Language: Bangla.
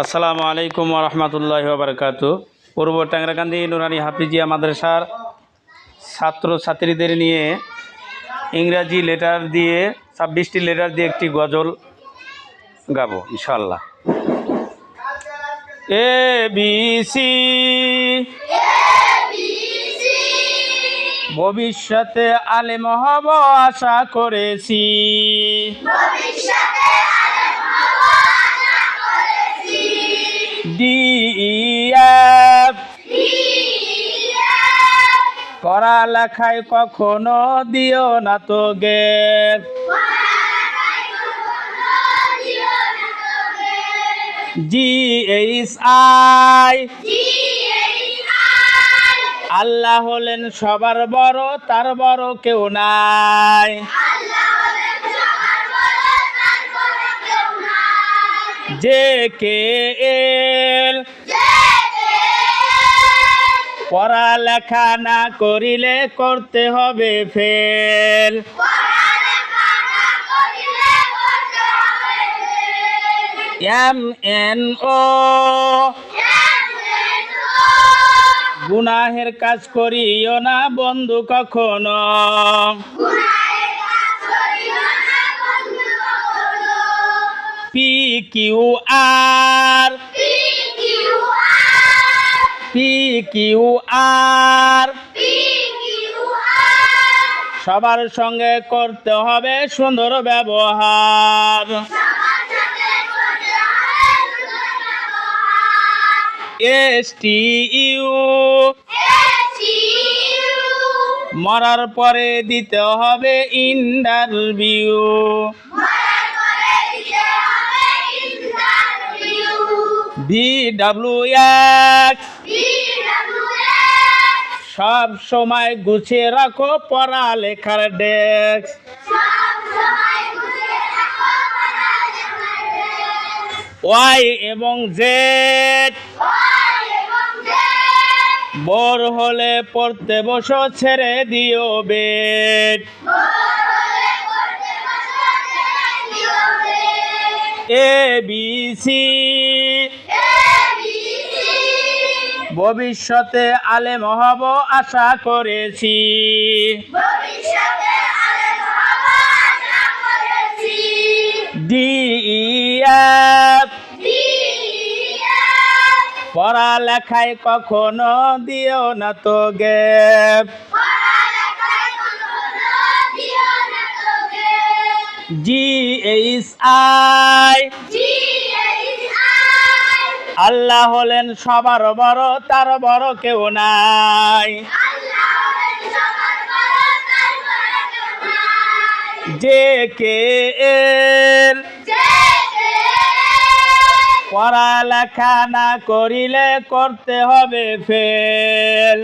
আসসালামু আলাইকুম ওয়া রাহমাতুল্লাহি ওয়া বারাকাতুহু। পূর্ব ট্যাংরাকান্দি নুরানি হাফিজিয়া মাদ্রাসার ছাত্রছাত্রীদের নিয়ে ইংরাজি লেটার দিয়ে 26টি লেটার দিয়ে একটি গজল গাবো ইনশাআল্লাহ। এ বি সি ভবিষ্যতে আলেম হব আশা করেছি, ডি ই এফ পড়ালেখায় কখনো দিও না তো গ্যাপ, জি এইচ আই আল্লাহ হলেন সবার বড়, তার বড় কেউ নাই, জে কে এল পড়ালেখা না করিলে করতে হবে ফেল, এম এন ও গুনাহের কাজ করিও না বন্ধু কখনো, পি কিউ আর সবার সঙ্গে করতে হবে সুন্দর ব্যবহার, এস টি ইউ মরার পরে দিতে হবে ইন্টারভিউ, ভি ডাব্লিউ এক্স সব সময় গুছিয়ে রাখো পড়ালেখার ডেস্ক, ওয়াই এবং জেড বোর হলে পড়তে বসো ছেড়ে দিও বেড, এ বি সি ভবিষ্যতে আলেম হব আশা করেছি, ডি ই এফ পড়ালেখায় কখনো দিও না তো গ্যাপ, জি এইচ আই আল্লাহ হলেন সবার বড়, তার বড় কেউ নাই, জে কে এল পড়ালেখা না করিলে করতে হবে ফেল।